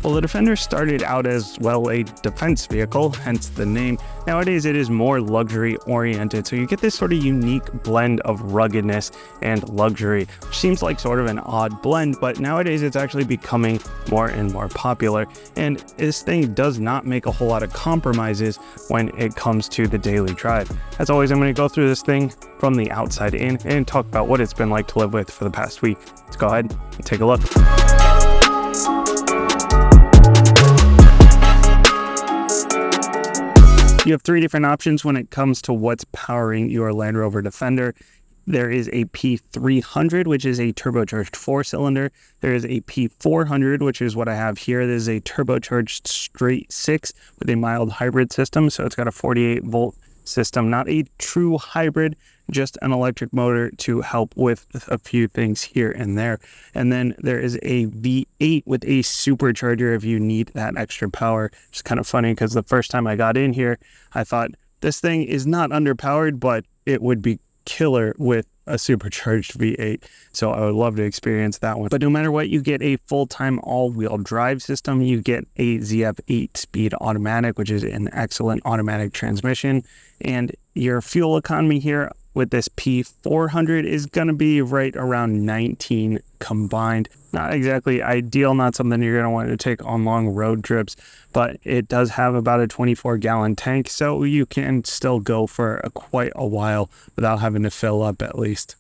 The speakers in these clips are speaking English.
Well, the Defender started out as, well, a defense vehicle, hence the name. Nowadays, it is more luxury-oriented, so you get this sort of unique blend of ruggedness and luxury, which seems like sort of an odd blend, but nowadays it's actually becoming more and more popular. And this thing does not make a whole lot of compromises when it comes to the daily drive. As always, I'm going to go through this thing from the outside in and talk about what it's been like to live with for the past week. Let's go ahead and take a look. You have three different options when it comes to what's powering your Land Rover Defender. There is a P300, which is a turbocharged 4-cylinder. There is a P400, which is what I have here. This is a turbocharged straight 6 with a mild hybrid system. So it's got a 48-volt system, not a true hybrid, just an electric motor to help with a few things here and there. And then there is a V8 with a supercharger if you need that extra power. It's kind of funny because the first time I got in here, I thought this thing is not underpowered, but it would be killer with a supercharged V8. So I would love to experience that one. But no matter what, you get a full-time all-wheel drive system. You get a ZF 8-speed automatic, which is an excellent automatic transmission. And your fuel economy here with this P400 is going to be right around 19 combined. Not exactly ideal, not something you're going to want to take on long road trips, but it does have about a 24-gallon tank, so you can still go for quite a while without having to fill up at least.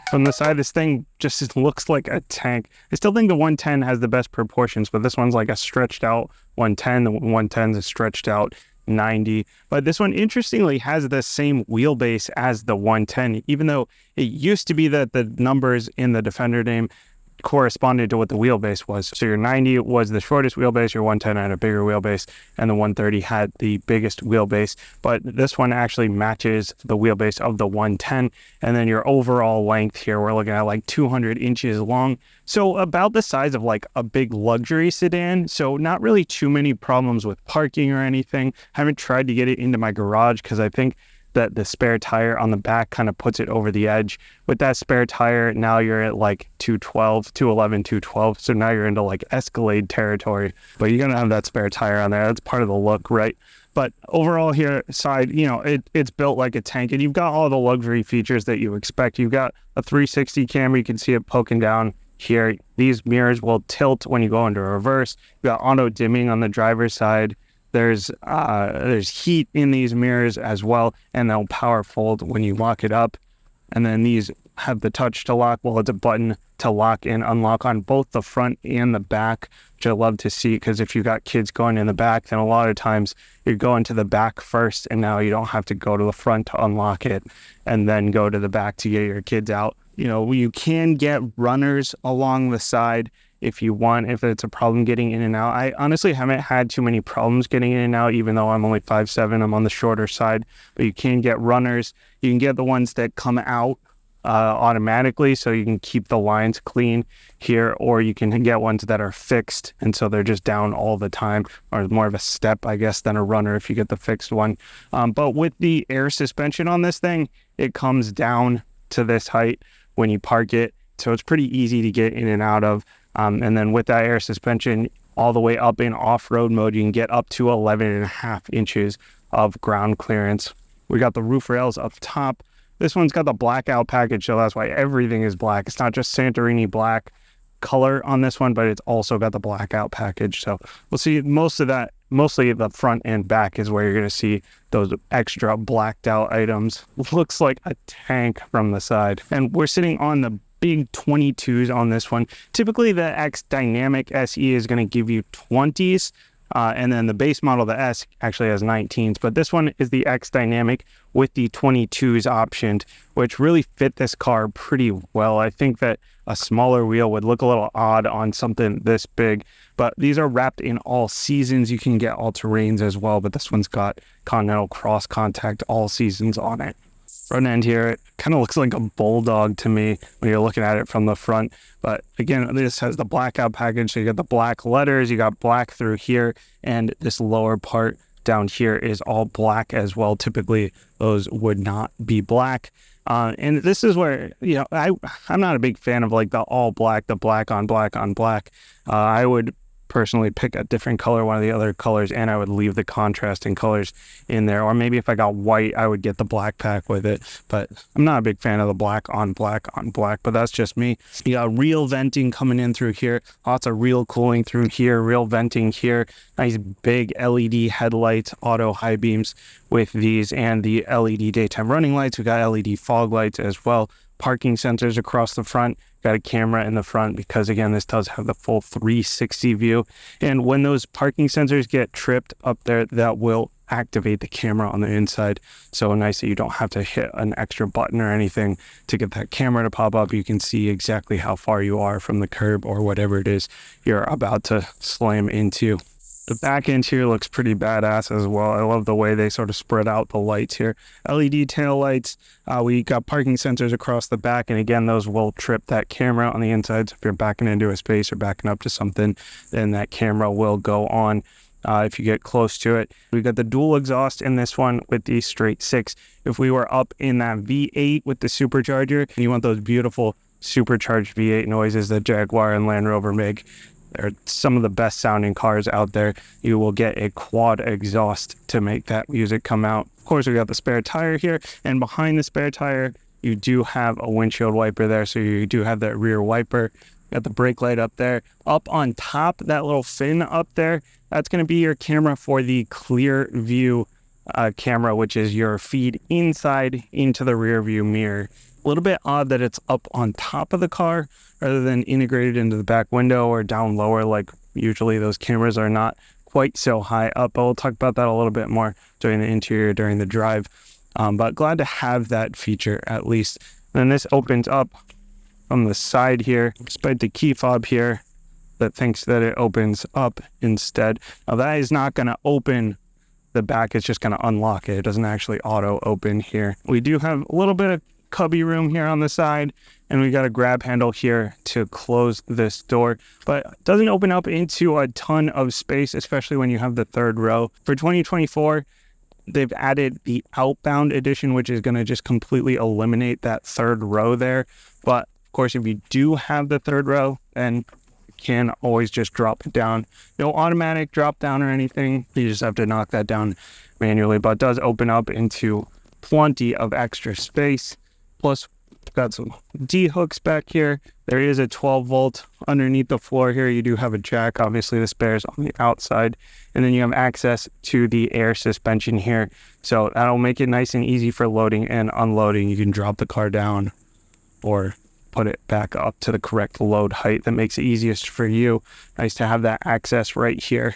From the side, this thing just looks like a tank. I still think the 110 has the best proportions, but this one's like a stretched out 110. The 110 is a stretched out 90. But this one, interestingly, has the same wheelbase as the 110, even though it used to be that the numbers in the Defender name corresponded to what the wheelbase was. So your 90 was the shortest wheelbase, your 110 had a bigger wheelbase, and the 130 had the biggest wheelbase. But this one actually matches the wheelbase of the 110. And then your overall length here, we're looking at like 200 inches long. So about the size of like a big luxury sedan. So not really too many problems with parking or anything. I haven't tried to get it into my garage because I think that the spare tire on the back kind of puts it over the edge. With that spare tire, now you're at like 211, 212. So now you're into like Escalade territory, but you're going to have that spare tire on there. That's part of the look, right? But overall here side, you know, it's built like a tank, and you've got all the luxury features that you expect. You've got a 360 camera. You can see it poking down here. These mirrors will tilt when you go into reverse. You've got auto dimming on the driver's side. There's heat in these mirrors as well, and they'll power fold when you lock it up. And then these have the touch to lock. Well, it's a button to lock and unlock on both the front and the back, which I love to see, because if you got kids going in the back, then a lot of times you're going to the back first, and now you don't have to go to the front to unlock it and then go to the back to get your kids out. You know, you can get runners along the side if you want, if it's a problem getting in and out. I honestly haven't had too many problems getting in and out, even though I'm only 5'7", I'm on the shorter side, but you can get runners. You can get the ones that come out automatically, so you can keep the lines clean here, or you can get ones that are fixed, and so they're just down all the time, or more of a step, I guess, than a runner if you get the fixed one. But with the air suspension on this thing, it comes down to this height when you park it, so it's pretty easy to get in and out of. And then with that air suspension all the way up in off-road mode, you can get up to 11.5 inches of ground clearance. We got the roof rails up top. This one's got the blackout package, so that's why everything is black. It's not just Santorini black color on this one, but it's also got the blackout package. So we'll see most of that, mostly the front and back is where you're going to see those extra blacked out items. Looks like a tank from the side. And we're sitting on the big 22s on this one. Typically the X Dynamic SE is going to give you 20s, and then the base model, the S, actually has 19s, but this one is the X Dynamic with the 22s optioned, which really fit this car pretty well. I think that a smaller wheel would look a little odd on something this big, but these are wrapped in all seasons. You can get all terrains as well, but this one's got Continental Cross Contact all seasons on it. Front end here, it kind of looks like a Bulldog to me when you're looking at it from the front. But again, this has the blackout package. So you got the black letters, you got black through here, and this lower part down here is all black as well. Typically, those would not be black. And this is where, I'm not a big fan of like the all black, the black on black on black. I would personally pick a different color, one of the other colors, and I would leave the contrasting colors in there. Or maybe if I got white, I would get the black pack with it. But I'm not a big fan of the black on black on black, but that's just me. You got real venting coming in through here, lots of real cooling through here, real venting here, nice big LED headlights, auto high beams with these, and the LED daytime running lights. We got LED fog lights as well. Parking sensors across the front, got a camera in the front because again this does have the full 360 view, and when those parking sensors get tripped up there, that will activate the camera on the inside. So nice that you don't have to hit an extra button or anything to get that camera to pop up. You can see exactly how far you are from the curb or whatever it is you're about to slam into. The back end here looks pretty badass as well. I love the way they sort of spread out the lights here. LED tail lights. We got parking sensors across the back, and again, those will trip that camera on the inside. So if you're backing into a space or backing up to something, then that camera will go on if you get close to it. We got the dual exhaust in this one with the straight six. If we were up in that V8 with the supercharger, and you want those beautiful supercharged V8 noises that Jaguar and Land Rover make, they're some of the best sounding cars out there. You will get a quad exhaust to make that music come out. Of course, we got the spare tire here, and behind the spare tire, you do have a windshield wiper there. So you do have that rear wiper. Got the brake light up there. Up on top, that little fin up there, that's going to be your camera for the clear view camera, which is your feed inside into the rear view mirror. A little bit odd that it's up on top of the car rather than integrated into the back window or down lower, like usually those cameras are not quite so high up, but we'll talk about that a little bit more during the interior, during the drive. But glad to have that feature at least. And then this opens up from the side here, despite the key fob here that thinks that it opens up instead. Now that is not going to open the back, it's just going to unlock it. It doesn't actually auto open here. We do have a little bit of cubby room here on the side, and we got a grab handle here to close this door, but it doesn't open up into a ton of space, especially when you have the third row. For 2024, they've added the outbound edition, which is going to just completely eliminate that third row there. But of course, if you do have the third row, then you can always just drop it down. No automatic drop down or anything. You just have to knock that down manually, but it does open up into plenty of extra space. Plus, got some D-hooks back here. There is a 12 volt underneath the floor here. You do have a jack. Obviously, the spare's on the outside. And then you have access to the air suspension here. So that'll make it nice and easy for loading and unloading. You can drop the car down or put it back up to the correct load height that makes it easiest for you. Nice to have that access right here.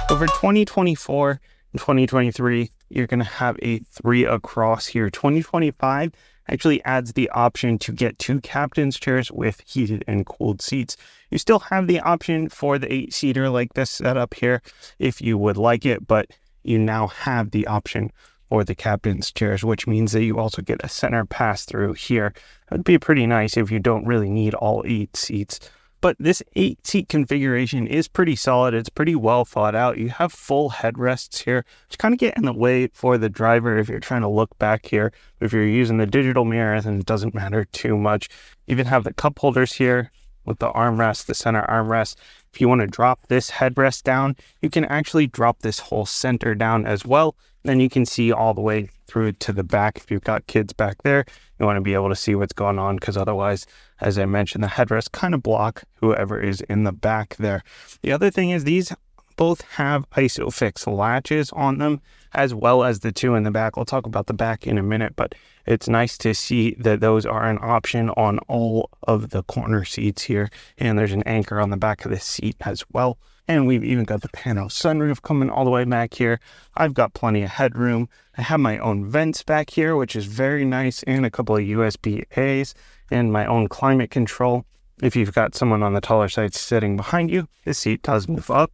For 2024 and 2023, you're going to have a 3 across here. 2025 actually adds the option to get 2 captain's chairs with heated and cooled seats. You still have the option for the 8-seater like this setup here if you would like it, but you now have the option for the captain's chairs, which means that you also get a center pass through here. That would be pretty nice if you don't really need all 8 seats. But this 8-seat configuration is pretty solid. It's pretty well thought out. You have full headrests here, which kind of get in the way for the driver if you're trying to look back here. If you're using the digital mirror, then it doesn't matter too much. You even have the cup holders here with the armrest, the center armrest. If you want to drop this headrest down, you can actually drop this whole center down as well. Then you can see all the way through to the back. If you've got kids back there, you want to be able to see what's going on, because otherwise, as I mentioned, the headrests kind of block whoever is in the back there. The other thing is these both have ISOFIX latches on them, as well as the 2 in the back. We'll talk about the back in a minute, but it's nice to see that those are an option on all of the corner seats here. And there's an anchor on the back of the seat as well. And we've even got the pano sunroof coming all the way back here. I've got plenty of headroom. I have my own vents back here, which is very nice, and a couple of USB-A's, and my own climate control. If you've got someone on the taller side sitting behind you, the seat does move up.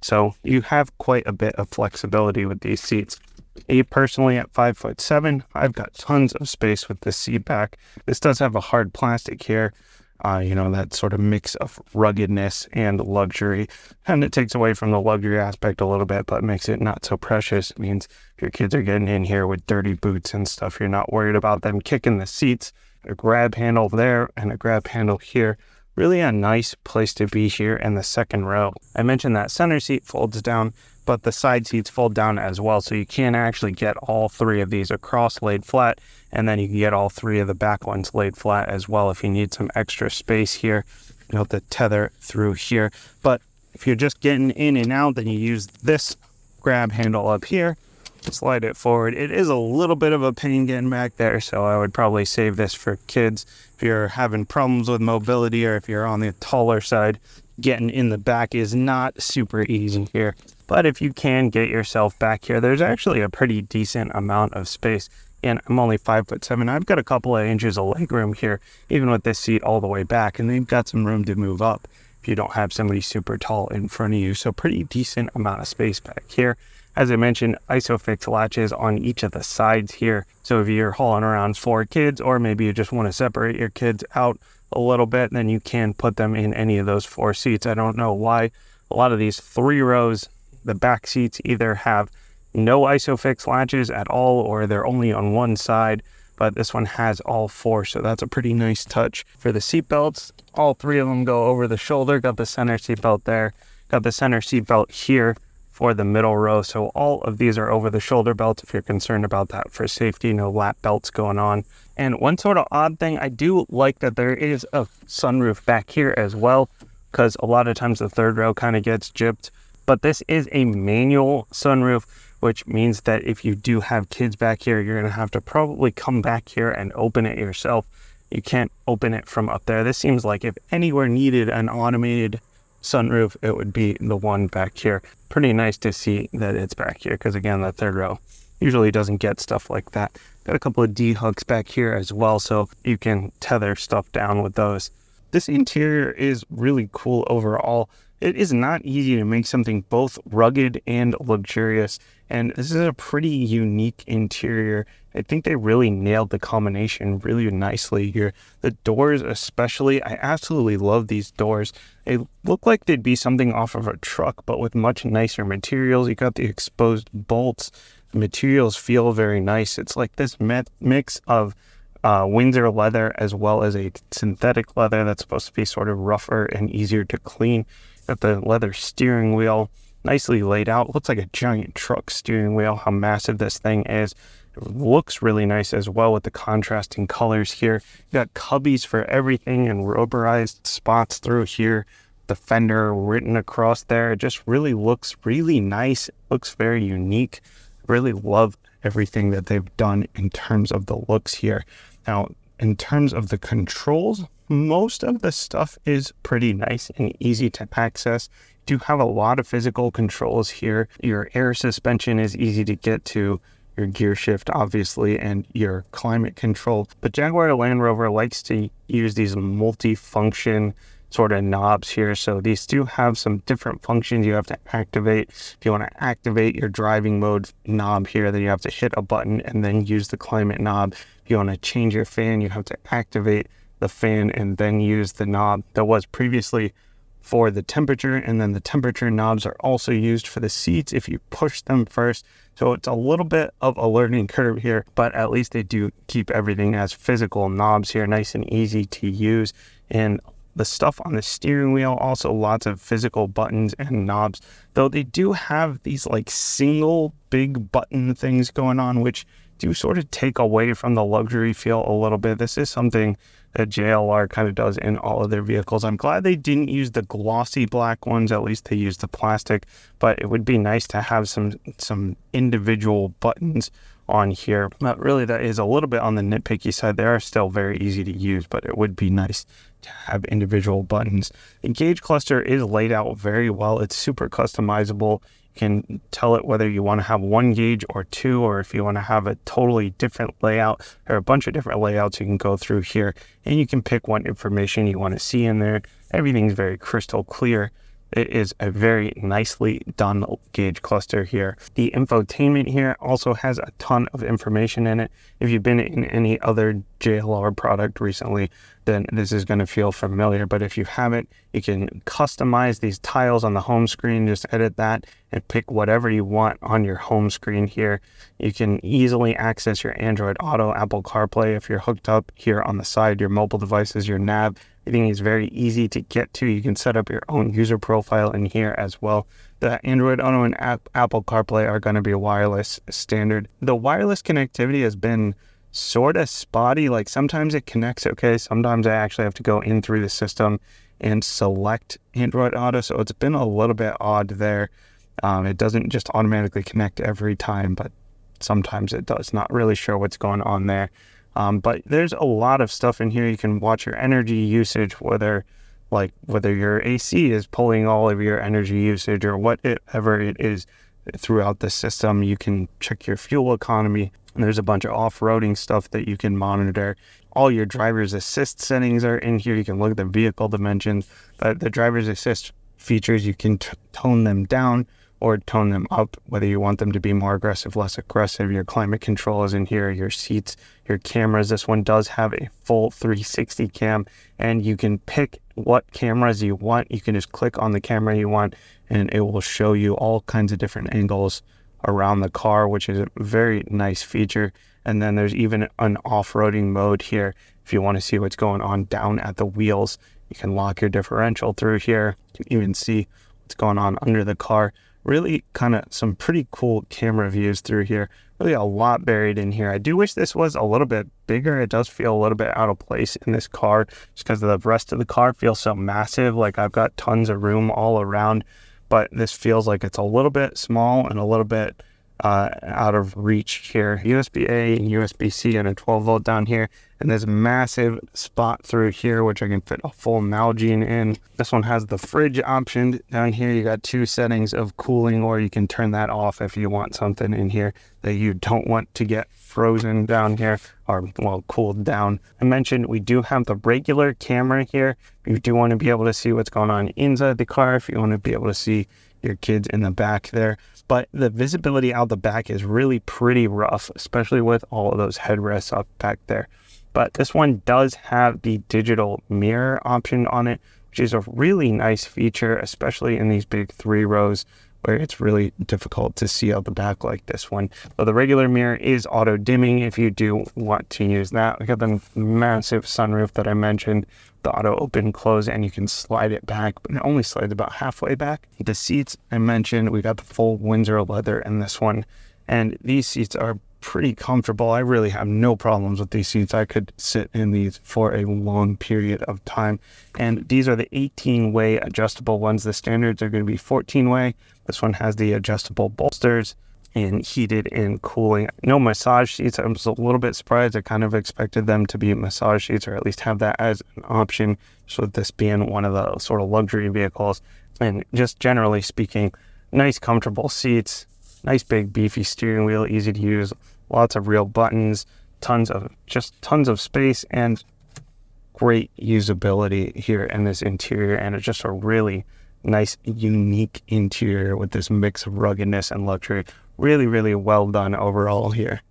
So you have quite a bit of flexibility with these seats. Me personally, at 5'7", I've got tons of space with this seat back. This does have a hard plastic here, that sort of mix of ruggedness and luxury. And it takes away from the luxury aspect a little bit, but makes it not so precious. It means if your kids are getting in here with dirty boots and stuff, you're not worried about them kicking the seats. A grab handle there and a grab handle here. Really a nice place to be here in the second row. I mentioned that center seat folds down, but the side seats fold down as well. So you can actually get all three of these across laid flat, and then you can get all three of the back ones laid flat as well if you need some extra space here. You have to tether through here. But if you're just getting in and out, then you use this grab handle up here, slide it forward. It is a little bit of a pain getting back there, so I would probably save this for kids. If you're having problems with mobility, or if you're on the taller side, getting in the back is not super easy here. But if you can get yourself back here, there's actually a pretty decent amount of space. And I'm only 5'7". I've got a couple of inches of leg room here, even with this seat all the way back, and they've got some room to move up if you don't have somebody super tall in front of you. So pretty decent amount of space back here. As I mentioned, ISOFIX latches on each of the sides here. So if you're hauling around 4 kids, or maybe you just want to separate your kids out a little bit, then you can put them in any of those 4 seats. I don't know why a lot of these 3 rows, the back seats either have no ISOFIX latches at all, or they're only on one side, but this one has all 4. So that's a pretty nice touch. For the seat belts, all 3 of them go over the shoulder. Got the center seat belt there, got the center seat belt here for the middle row. So all of these are over the shoulder belts if you're concerned about that for safety, no lap belts going on. And one sort of odd thing, I do like that there is a sunroof back here as well, because a lot of times the third row kind of gets gypped. But this is a manual sunroof, which means that if you do have kids back here, you're going to have to probably come back here and open it yourself. You can't open it from up there. This seems like if anywhere needed an automated sunroof, it would be the one back here. Pretty nice to see that it's back here, because again, the third row usually doesn't get stuff like that. Got a couple of D-hooks back here as well, so you can tether stuff down with those. This interior is really cool overall. It is not easy to make something both rugged and luxurious, and this is a pretty unique interior. I think they really nailed the combination really nicely here. The doors especially, I absolutely love these doors. They look like they'd be something off of a truck, but with much nicer materials. You got the exposed bolts. The materials feel very nice. It's like this mix of Windsor leather as well as a synthetic leather that's supposed to be sort of rougher and easier to clean. Got the leather steering wheel nicely laid out. Looks like a giant truck steering wheel, how massive this thing is. It looks really nice as well with the contrasting colors here. You got cubbies for everything and rubberized spots through here. The fender written across there. It just really looks really nice. It looks very unique. Really love everything that they've done in terms of the looks here. Now, in terms of the controls, most of the stuff is pretty nice and easy to access. You do have a lot of physical controls here. Your air suspension is easy to get to, your gear shift obviously, and your climate control. But Jaguar Land Rover likes to use these multi-function sort of knobs here. So these do have some different functions you have to activate. If you want to activate your driving mode knob here, then you have to hit a button and then use the climate knob. If you want to change your fan, you have to activate the fan and then use the knob that was previously for the temperature, and then the temperature knobs are also used for the seats if you push them first. So it's a little bit of a learning curve here, but at least they do keep everything as physical knobs here, nice and easy to use. And the stuff on the steering wheel, also lots of physical buttons and knobs, though they do have these like single big button things going on, which do sort of take away from the luxury feel a little bit. This is something that JLR kind of does in all of their vehicles. I'm glad they didn't use the glossy black ones. At least they used the plastic, but it would be nice to have some individual buttons on here. But really, that is a little bit on the nitpicky side. They are still very easy to use, but it would be nice to have individual buttons. The gauge cluster is laid out very well. It's super customizable. You can tell it whether you want to have 1 gauge or 2, or if you want to have a totally different layout or a bunch of different layouts you can go through here, and you can pick what information you want to see in there. Everything's very crystal clear. It is a very nicely done gauge cluster here. The infotainment here also has a ton of information in it. If you've been in any other JLR product recently, then this is going to feel familiar. But if you haven't, you can customize these tiles on the home screen, just edit that and pick whatever you want on your home screen here. You can easily access your Android Auto, Apple CarPlay if you're hooked up here on the side, your mobile devices, your nav. Everything is very easy to get to. You can set up your own user profile in here as well. The Android Auto and Apple CarPlay are going to be wireless standard. The wireless connectivity has been sort of spotty. Like sometimes it connects okay, sometimes I actually have to go in through the system and select Android Auto, so it's been a little bit odd there. It doesn't just automatically connect every time, but sometimes it does. Not really sure what's going on there. But there's a lot of stuff in here. You can watch your energy usage, whether your AC is pulling all of your energy usage or whatever it is throughout the system. You can check your fuel economy, and there's a bunch of off-roading stuff that you can monitor. All your driver's assist settings are in here. You can look at the vehicle dimensions, but the driver's assist features, you can tone them down or tone them up, whether you want them to be more aggressive, less aggressive. Your climate control is in here, your seats, your cameras. This one does have a full 360 cam, and you can pick what cameras you want. You can just click on the camera you want, and it will show you all kinds of different angles around the car, which is a very nice feature. And then there's even an off-roading mode here. If you want to see what's going on down at the wheels, you can lock your differential through here. You can even see what's going on under the car. Really kind of some pretty cool camera views through here. Really a lot buried in here. I do wish this was a little bit bigger. It does feel a little bit out of place in this car just because the rest of the car feels so massive. Like I've got tons of room all around, but this feels like it's a little bit small and a little bit out of reach here. USB-A and USB-C and a 12 volt down here, and this massive spot through here which I can fit a full Nalgene in. This one has the fridge option down here. You got two settings of cooling, or you can turn that off if you want something in here that you don't want to get frozen down here, or well, cooled down. I mentioned we do have the regular camera here. You do want to be able to see what's going on inside the car, if you want to be able to see your kids in the back there. But the visibility out the back is really pretty rough, especially with all of those headrests up back there. But this one does have the digital mirror option on it, which is a really nice feature, especially in these big 3 rows where it's really difficult to see out the back like this one. But the regular mirror is auto dimming if you do want to use that. We got the massive sunroof that I mentioned, the auto open close, and you can slide it back, but it only slides about halfway back. The seats I mentioned, we got the full Windsor leather in this one, and these seats are pretty comfortable. I really have no problems with these seats. I could sit in these for a long period of time. And these are the 18-way adjustable ones. The standards are going to be 14-way. This one has the adjustable bolsters and heated and cooling. No massage seats. I'm just a little bit surprised. I kind of expected them to be massage seats, or at least have that as an option, so with this being one of the sort of luxury vehicles. And just generally speaking, nice comfortable seats, nice big beefy steering wheel, easy to use, lots of real buttons, tons of space, and great usability here in this interior. And it's just a really nice, unique interior with this mix of ruggedness and luxury. Really, really well done overall here.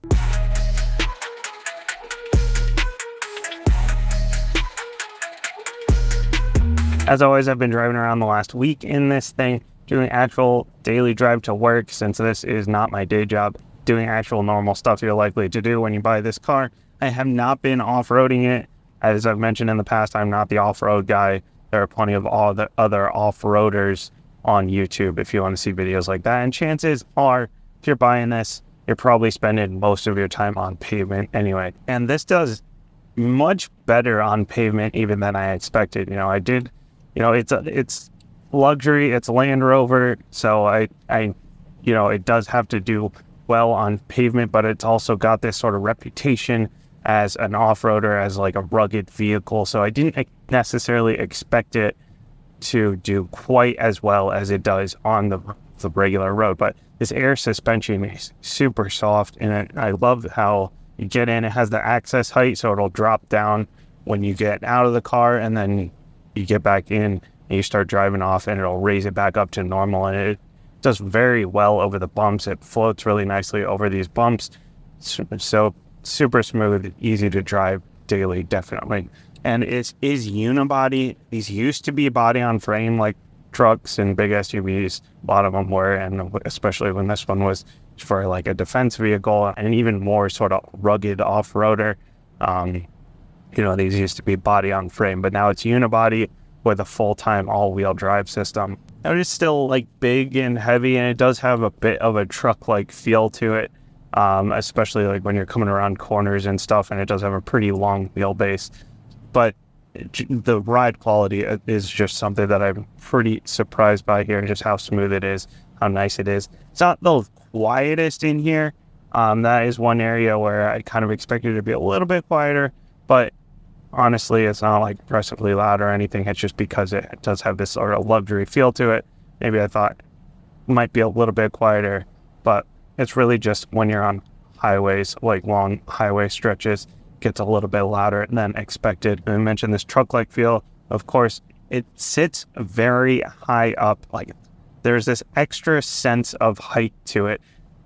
As always, I've been driving around the last week in this thing, doing actual daily drive to work, since this is not my day job, doing actual normal stuff you're likely to do when you buy this car. I have not been off-roading it. As I've mentioned in the past, I'm not the off-road guy. There are plenty of all the other off-roaders on YouTube if you want to see videos like that. And chances are, if you're buying this, you're probably spending most of your time on pavement anyway. And this does much better on pavement even than I expected. It's luxury, it's Land Rover, so it does have to do well on pavement, but it's also got this sort of reputation as an off-roader, as like a rugged vehicle. So I didn't necessarily expect it to do quite as well as it does on the regular road. But this air suspension is super soft, and I love how you get in. It has the access height, so it'll drop down when you get out of the car, and then you get back in, and you start driving off, and it'll raise it back up to normal, and it does very well over the bumps. It floats really nicely over these bumps. So super smooth, easy to drive daily, definitely. And it is unibody. These used to be body on frame like trucks and big SUVs. A lot of them were, and especially when this one was for like a defense vehicle and even more sort of rugged off-roader. These used to be body on frame, but now it's unibody with a full-time all-wheel drive system. Now it is still like big and heavy, and it does have a bit of a truck-like feel to it, especially like when you're coming around corners and stuff, and it does have a pretty long wheelbase. But the ride quality is just something that I'm pretty surprised by here, just how smooth it is, how nice it is. It's not the quietest in here. That is one area where I kind of expected it to be a little bit quieter, but honestly, it's not like impressively loud or anything. It's just because it does have this sort of luxury feel to it. Maybe I thought it might be a little bit quieter, but it's really just when you're on highways, like long highway stretches, gets a little bit louder than expected. And I mentioned this truck-like feel. Of course, it sits very high up. Like there's this extra sense of height to it.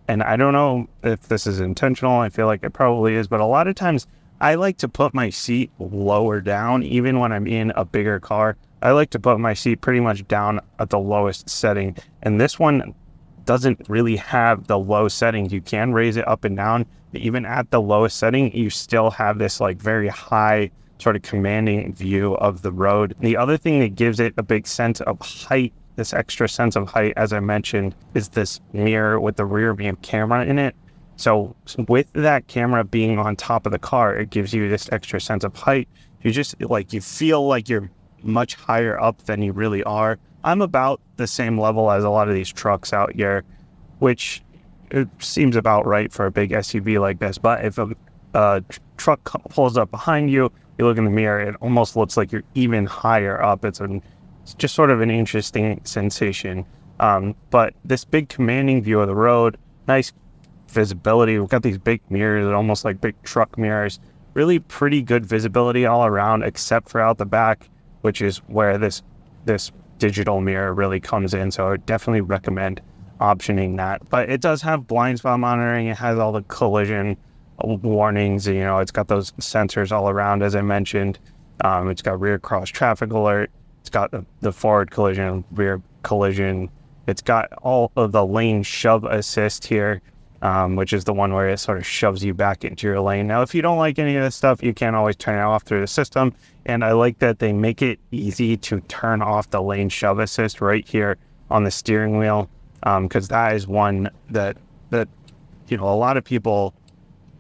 And I don't know if this is intentional. I feel like it probably is, but a lot of times I like to put my seat lower down, even when I'm in a bigger car. I like to put my seat pretty much down at the lowest setting. And this one doesn't really have the low settings. You can raise it up and down. Even at the lowest setting, you still have this like very high sort of commanding view of the road. The other thing that gives it a big sense of height, this extra sense of height, as I mentioned, is this mirror with the rear view camera in it. So with that camera being on top of the car, it gives you this extra sense of height. You just like, you feel like you're much higher up than you really are. I'm about the same level as a lot of these trucks out here, which it seems about right for a big SUV like this. But if a truck pulls up behind you, you look in the mirror, it almost looks like you're even higher up. It's just sort of an interesting sensation. But this big commanding view of the road, nice visibility. We've got these big mirrors, almost like big truck mirrors. Really pretty good visibility all around, except for out the back, which is where this digital mirror really comes in. So I would definitely recommend optioning that. But it does have blind spot monitoring. It has all the collision warnings. It's got those sensors all around, as I mentioned. It's got rear cross traffic alert. It's got the forward collision, rear collision. It's got all of the lane shove assist here, which is the one where it sort of shoves you back into your lane. Now, if you don't like any of this stuff, you can always turn it off through the system. And I like that they make it easy to turn off the lane shove assist right here on the steering wheel, because that is one that a lot of people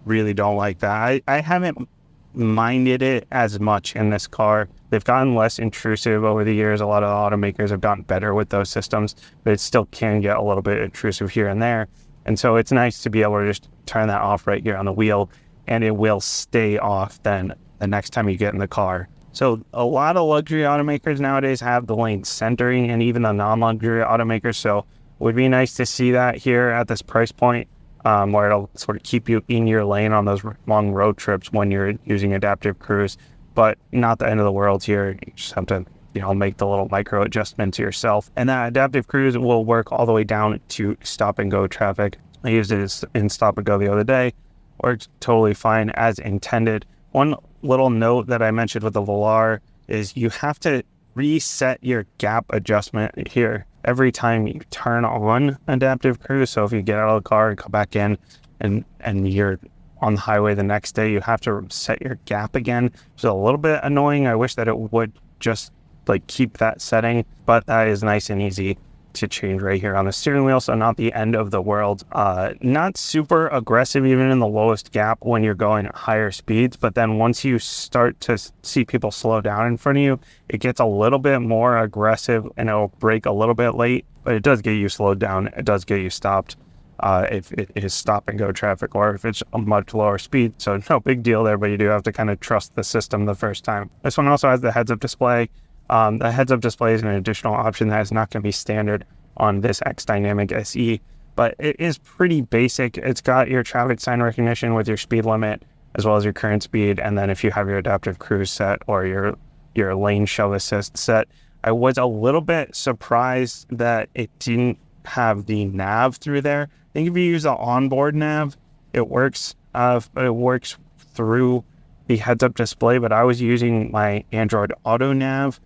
really don't like that. I haven't minded it as much in this car. They've gotten less intrusive over the years. A lot of automakers have gotten better with those systems, but it still can get a little bit intrusive here and there. And so it's nice to be able to just turn that off right here on the wheel, and it will stay off then the next time you get in the car. So a lot of luxury automakers nowadays have the lane centering, and even the non-luxury automakers. So it would be nice to see that here at this price point, where it'll sort of keep you in your lane on those long road trips when you're using adaptive cruise. But not the end of the world here. You just have to make the little micro adjustments yourself. And that adaptive cruise will work all the way down to stop and go traffic. I used it in stop and go the other day. Worked totally fine as intended. One little note that I mentioned with the Velar is you have to reset your gap adjustment here every time you turn on adaptive cruise. So if you get out of the car and come back in and you're on the highway the next day, you have to set your gap again. It's a little bit annoying. I wish that it would just keep that setting, but that is nice and easy to change right here on the steering wheel. So not the end of the world. Not super aggressive even in the lowest gap when you're going at higher speeds, but then once you start to see people slow down in front of you, it gets a little bit more aggressive and it'll brake a little bit late, but it does get you slowed down. It does get you stopped if it is stop and go traffic, or if it's a much lower speed. So no big deal there, but you do have to kind of trust the system the first time. This one also has the heads-up display. The heads-up display is an additional option that is not going to be standard on this X Dynamic SE, but it is pretty basic. It's got your traffic sign recognition with your speed limit, as well as your current speed, and then if you have your adaptive cruise set or your lane shove assist set, I was a little bit surprised that it didn't have the nav through there. I think if you use the onboard nav, it works through the heads-up display, but I was using my Android Auto Nav,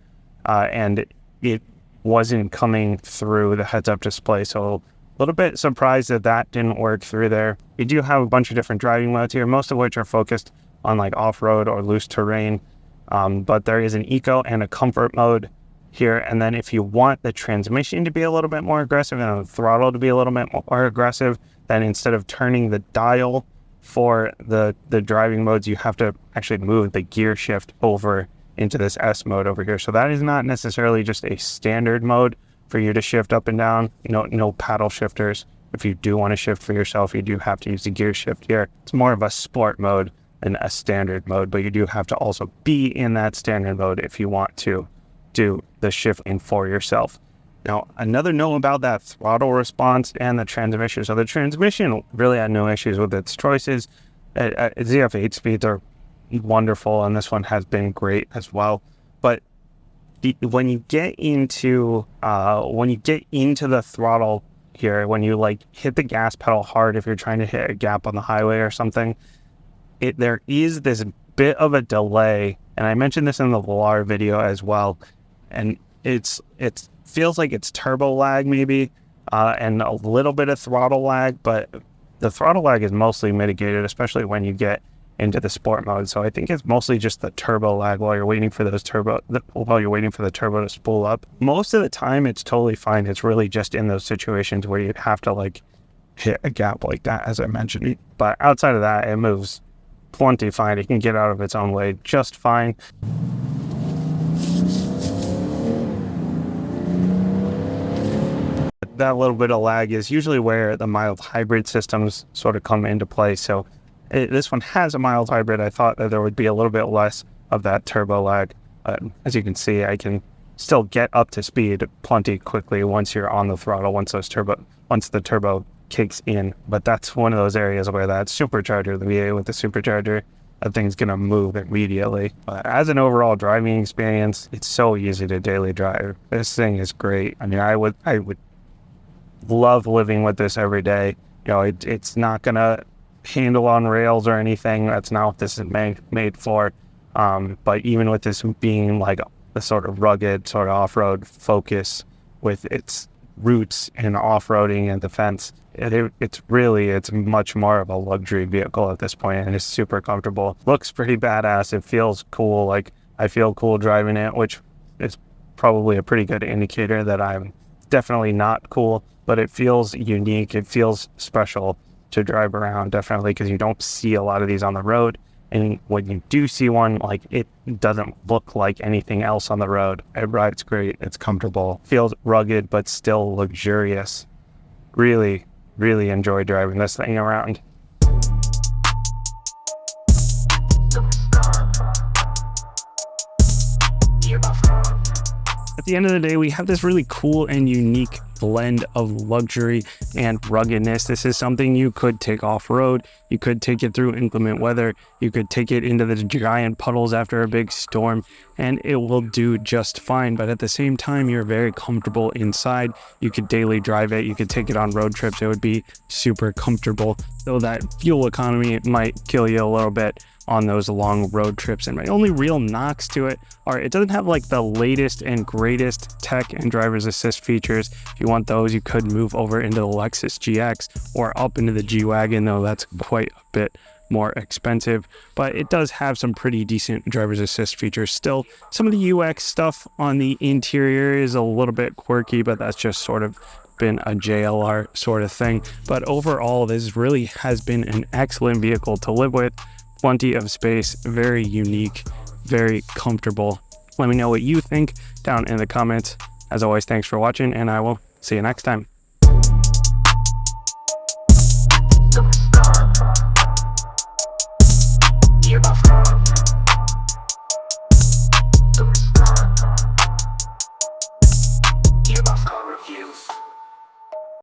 and it wasn't coming through the heads-up display, so a little bit surprised that that didn't work through there. You do have a bunch of different driving modes here, most of which are focused on like off-road or loose terrain, but there is an eco and a comfort mode here. And then if you want the transmission to be a little bit more aggressive and the throttle to be a little bit more aggressive, then instead of turning the dial for the driving modes, you have to actually move the gear shift over into this S mode over here. So that is not necessarily just a standard mode for you to shift up and down. No paddle shifters. If you do want to shift for yourself, you do have to use the gear shift here. It's more of a sport mode than a standard mode, but you do have to also be in that standard mode if you want to do the shifting for yourself. Now, another note about that throttle response and the transmission. So the transmission really had no issues with its choices. ZF8 speeds are wonderful, and this one has been great as well. But when you get into the throttle here, when you like hit the gas pedal hard, if you're trying to hit a gap on the highway or something, there is this bit of a delay, and I mentioned this in the Velar video as well. And it feels like it's turbo lag maybe, and a little bit of throttle lag, but the throttle lag is mostly mitigated, especially when you get into the sport mode. So I think it's mostly just the turbo lag while you're waiting for the turbo to spool up. Most of the time it's totally fine. It's really just in those situations where you have to like hit a gap like that, as I mentioned. But outside of that, it moves plenty fine. It can get out of its own way just fine. That little bit of lag is usually where the mild hybrid systems sort of come into play. So this one has a mild hybrid. I thought that there would be a little bit less of that turbo lag. As you can see, I can still get up to speed plenty quickly once you're on the throttle, once the turbo kicks in. But that's one of those areas where that supercharger, the V8 with the supercharger, that thing's gonna move immediately. But as an overall driving experience, it's so easy to daily drive. This thing is great. I mean, I would love living with this every day. It's not gonna handle on rails or anything. That's not what this is made for. But even with this being like the sort of rugged sort of off-road focus with its roots in off-roading and defense, it's much more of a luxury vehicle at this point, and it's super comfortable. Looks pretty badass. It feels cool. Like, I feel cool driving it, which is probably a pretty good indicator that I'm definitely not cool, but it feels unique. It feels special to drive around, definitely, because you don't see a lot of these on the road. And when you do see one, like, it doesn't look like anything else on the road. It rides great. It's comfortable. Feels rugged, but still luxurious. Really, really enjoy driving this thing around. At the end of the day, we have this really cool and unique blend of luxury and ruggedness. This is something you could take off-road. You could take it through inclement weather. You could take it into the giant puddles after a big storm, and it will do just fine. But at the same time, you're very comfortable inside. You could daily drive it. You could take it on road trips. It would be super comfortable, though that fuel economy might kill you a little bit on those long road trips. And my only real knocks to it are it doesn't have like the latest and greatest tech and driver's assist features. If you want those, you could move over into the Lexus GX or up into the G-Wagon, though that's quite a bit more expensive. But it does have some pretty decent driver's assist features still. Some of the UX stuff on the interior is a little bit quirky, but that's just sort of been a JLR sort of thing. But overall, this really has been an excellent vehicle to live with. Plenty of space, very unique, very comfortable. Let me know what you think down in the comments. As always, thanks for watching, and I will see you next time.